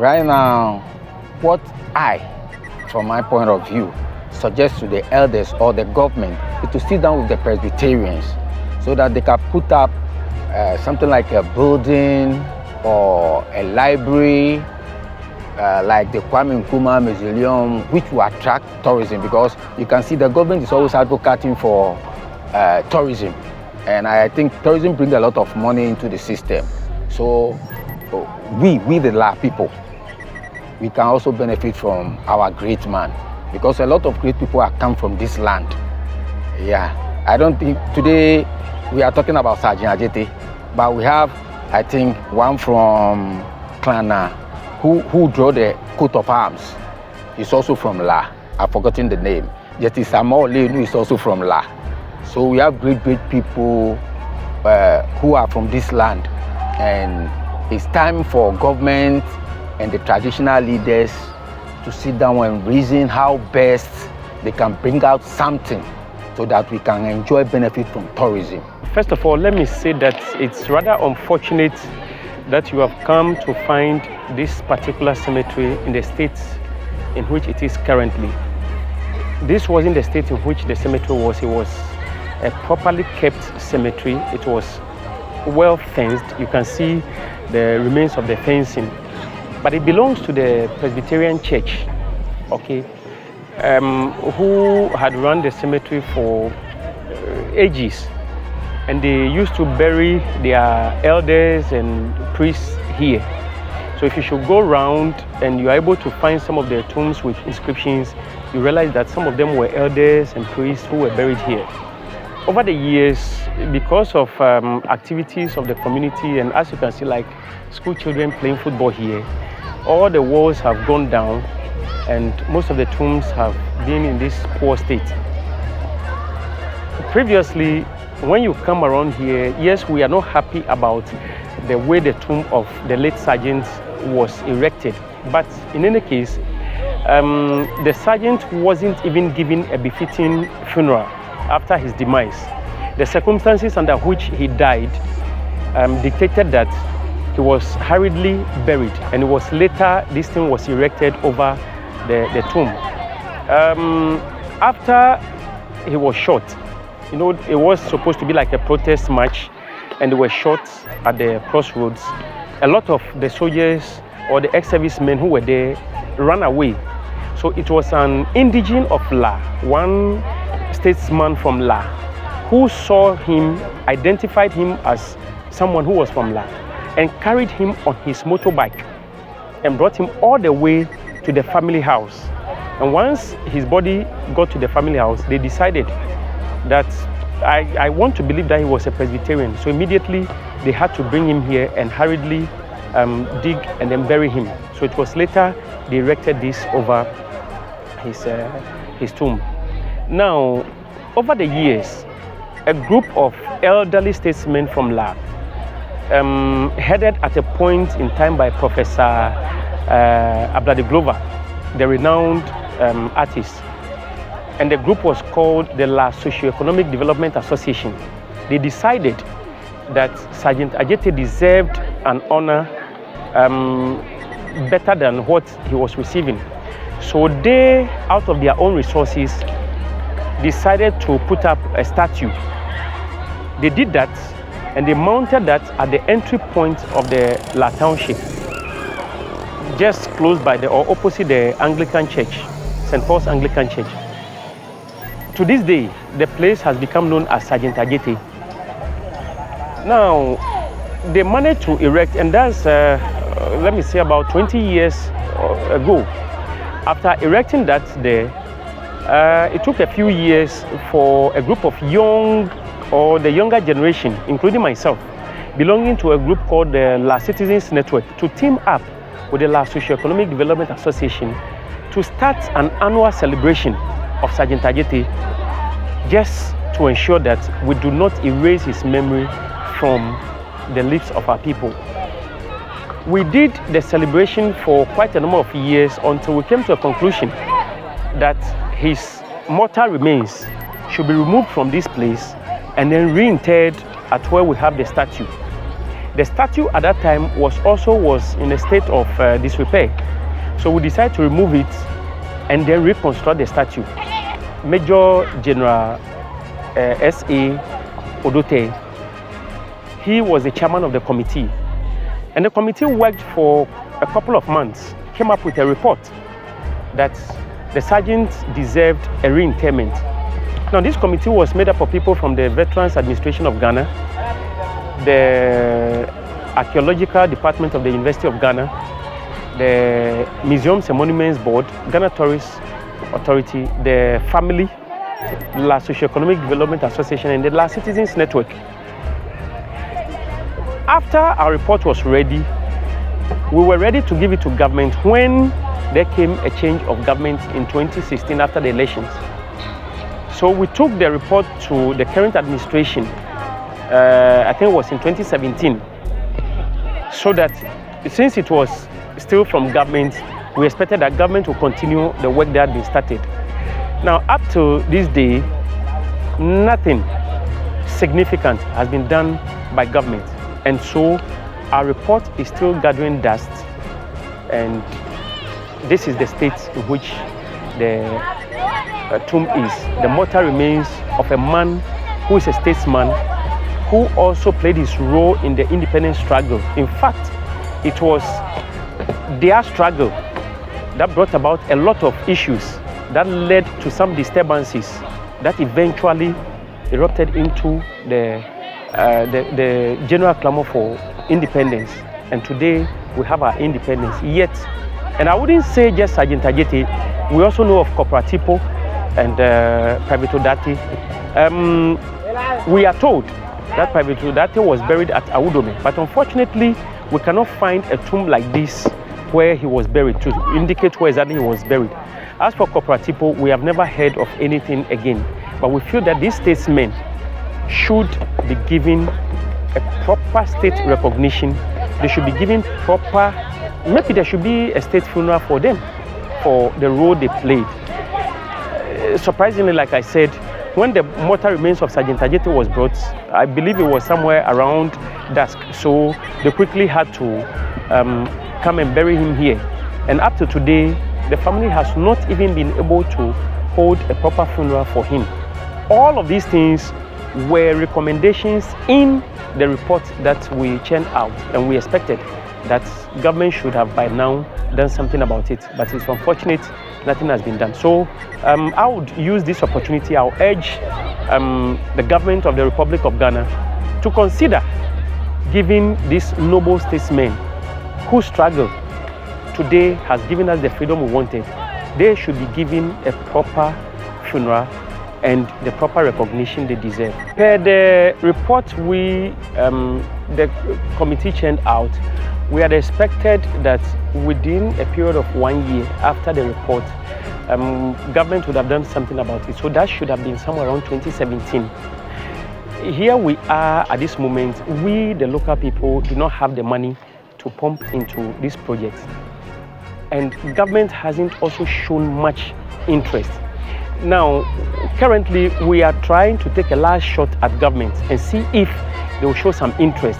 Right now, what I, from my point of view, suggest to the elders or the government is to sit down with the Presbyterians so that they can put up something like a building or a library, like the Kwame Nkrumah Mausoleum, which will attract tourism, because you can see the government is always advocating for tourism. And I think tourism brings a lot of money into the system. So we the La people, we can also benefit from our great man, because a lot of great people have come from this land. Yeah, I don't think today we are talking about Sgt Adjetey, but we have, I think, one from Klana who drew the coat of arms. He's also from La. I've forgotten the name. Yet Samuel Lenu is also from La. So we have great people who are from this land, and it's time for government and the traditional leaders to sit down and reason how best they can bring out something so that we can enjoy benefit from tourism. First of all, let me say that it's rather unfortunate that you have come to find this particular cemetery in the state in which it is currently. This wasn't the state in which the cemetery was. It was a properly kept cemetery. It was well fenced. You can see the remains of the fencing. But it belongs to the Presbyterian Church, okay, who had run the cemetery for ages. And they used to bury their elders and priests here. So if you should go around and you are able to find some of their tombs with inscriptions, you realize that some of them were elders and priests who were buried here. Over the years, because of activities of the community, and as you can see, like school children playing football here, all the walls have gone down and most of the tombs have been in this poor state. Previously, when you come around here, yes, we are not happy about the way the tomb of the late sergeant was erected. But in any case, the sergeant wasn't even given a befitting funeral after his demise. The circumstances under which he died dictated that he was hurriedly buried, and it was later this thing was erected over the tomb. After he was shot, you know, it was supposed to be like a protest march, and they were shot at the crossroads. A lot of the soldiers or the ex-servicemen who were there ran away. So it was an indigene of La, one statesman from La, who saw him, identified him as someone who was from La, and carried him on his motorbike and brought him all the way to the family house. And once his body got to the family house, they decided that I want to believe that he was a Presbyterian. So immediately they had to bring him here and hurriedly dig and then bury him. So it was later they erected this over his tomb. Now, over the years, a group of elderly statesmen from La, headed at a point in time by Professor Ablade Glover, the renowned artist, and the group was called the La Socio-Economic Development Association. They decided that Sgt Adjetey deserved an honor better than what he was receiving. So they, out of their own resources, decided to put up a statue. They did that, and they mounted that at the entry point of the La Township, just close by or opposite the Anglican Church, St. Paul's Anglican Church. To this day, the place has become known as Sgt Adjetey. Now, they managed to erect, and that's, let me say, about 20 years ago. After erecting that there, it took a few years for a group of the younger generation, including myself, belonging to a group called the La Citizens Network, to team up with the La Socio-Economic Development Association to start an annual celebration of Sgt Adjetey, just to ensure that we do not erase his memory from the lips of our people. We did the celebration for quite a number of years until we came to a conclusion that his mortal remains should be removed from this place and then reinterred at where we have the statue. The statue at that time was in a state of disrepair. So we decided to remove it and then reconstruct the statue. Major General S.A. Adjetey, he was the chairman of the committee. And the committee worked for a couple of months, came up with a report that the sergeant deserved a reinterment. Now, this committee was made up of people from the Veterans Administration of Ghana, the Archaeological Department of the University of Ghana, the Museums and Monuments Board, Ghana Tourist Authority, the family, La Socioeconomic Development Association, and the La Citizens Network. After our report was ready, we were ready to give it to government when there came a change of government in 2016 after the elections. So we took the report to the current administration, I think it was in 2017, so that since it was still from government, we expected that government would continue the work that had been started. Now, up to this day, nothing significant has been done by government. And so our report is still gathering dust, and this is the state in which the tomb is. The mortal remains of a man who is a statesman, who also played his role in the independence struggle. In fact, it was their struggle that brought about a lot of issues that led to some disturbances that eventually erupted into the general clamor for independence. And today we have our independence. Yet, and I wouldn't say just Sgt Adjetey, we also know of Cooperativo and Private Odate. We are told that Private Odate was buried at Awudome, but unfortunately we cannot find a tomb like this where he was buried to indicate where exactly he was buried. As for Cooperativo, we have never heard of anything again, but we feel that these statesmen should be given a proper state recognition. They should be given proper, maybe there should be a state funeral for them, for the role they played. Surprisingly, like I said, when the mortal remains of Sgt Adjetey was brought, I believe it was somewhere around dusk, so they quickly had to come and bury him here. And up to today, the family has not even been able to hold a proper funeral for him. All of these things were recommendations in the report that we churned out, and we expected that government should have by now done something about it, but it's unfortunate nothing has been done. So I would use this opportunity, I'll urge the government of the Republic of Ghana to consider giving this noble statesman who struggled today has given us the freedom we wanted. They should be given a proper funeral and the proper recognition they deserve. Per the report the committee churned out, we had expected that within a period of 1 year after the report, government would have done something about it. So that should have been somewhere around 2017. Here we are at this moment, we, the local people, do not have the money to pump into this project. And government hasn't also shown much interest. Now, currently, we are trying to take a last shot at government and see if they will show some interest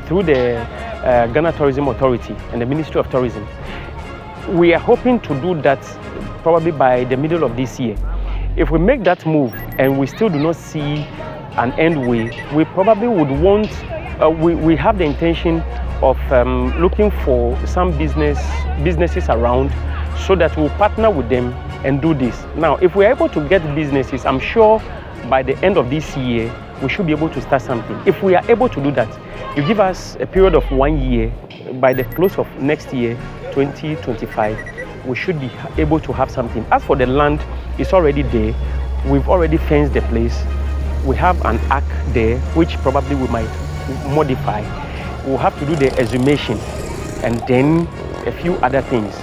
through the Ghana Tourism Authority and the Ministry of Tourism. We are hoping to do that probably by the middle of this year. If we make that move and we still do not see an end way, we probably would want, we have the intention of looking for some businesses around so that we'll partner with them and do this. Now, if we're able to get businesses, I'm sure by the end of this year, we should be able to start something. If we are able to do that, you give us a period of 1 year, by the close of next year, 2025, we should be able to have something. As for the land, it's already there. We've already fenced the place. We have an arc there, which probably we might modify. We'll have to do the exhumation and then a few other things,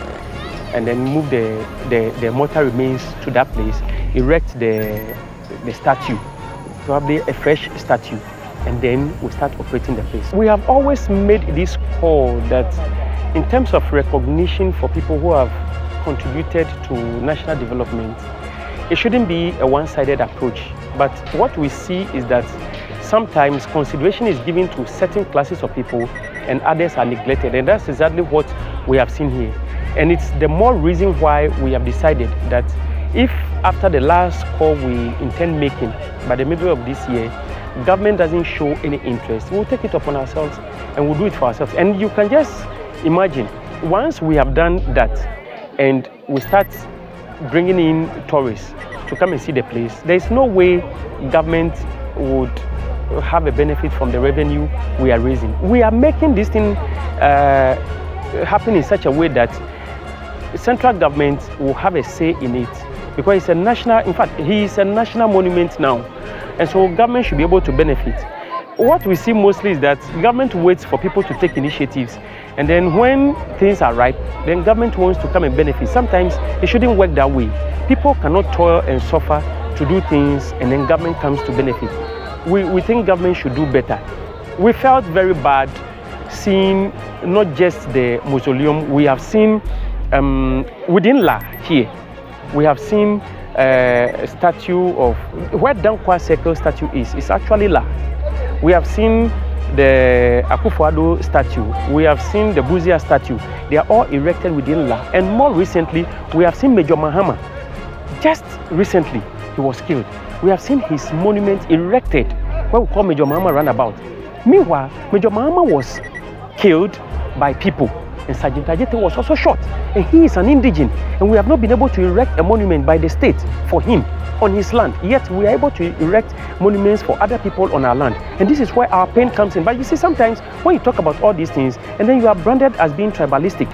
and then move the mortal remains to that place, erect the statue, probably a fresh statue, and then we'll start operating the place. We have always made this call that in terms of recognition for people who have contributed to national development, it shouldn't be a one-sided approach. But what we see is that sometimes consideration is given to certain classes of people and others are neglected. And that's exactly what we have seen here. And it's the more reason why we have decided that if after the last call we intend making by the middle of this year, government doesn't show any interest, we'll take it upon ourselves and we'll do it for ourselves. And you can just imagine, once we have done that and we start bringing in tourists to come and see the place, there's no way government would have a benefit from the revenue we are raising. We are making this thing happen in such a way that central government will have a say in it, because it's a national, in fact, he is a national monument now, and so government should be able to benefit. What we see mostly is that government waits for people to take initiatives, and then when things are ripe, then government wants to come and benefit. Sometimes it shouldn't work that way. People cannot toil and suffer to do things, and then government comes to benefit. We think government should do better. We felt very bad seeing not just the mausoleum, we have seen within La here, we have seen a statue of where Dankwa Circle statue is. It's actually La. We have seen the Akufo-Addo statue. We have seen the Buzia statue. They are all erected within La. And more recently, we have seen Major Mahama. Just recently, he was killed. We have seen his monument erected, what we call Major Mahama Roundabout. Meanwhile, Major Mahama was killed by people, and Sgt Adjetey was also shot. And he is an indigene, and we have not been able to erect a monument by the state for him on his land. Yet we are able to erect monuments for other people on our land. And this is where our pain comes in. But you see, sometimes when you talk about all these things, and then you are branded as being tribalistic.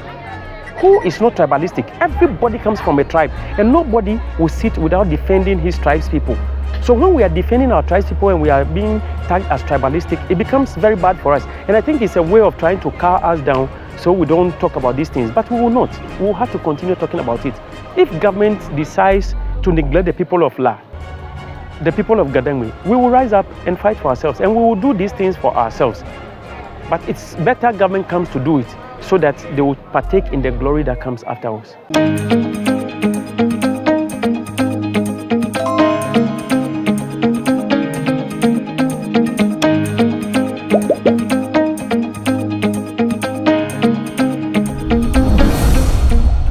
Who is not tribalistic? Everybody comes from a tribe, and nobody will sit without defending his tribe's people. So when we are defending our tribe's people and we are being tagged as tribalistic, it becomes very bad for us. And I think it's a way of trying to cower us down so we don't talk about these things. But we will not. We will have to continue talking about it. If government decides to neglect the people of La, the people of GhanaWeb, we will rise up and fight for ourselves, and we will do these things for ourselves. But it's better government comes to do it so that they will partake in the glory that comes after us.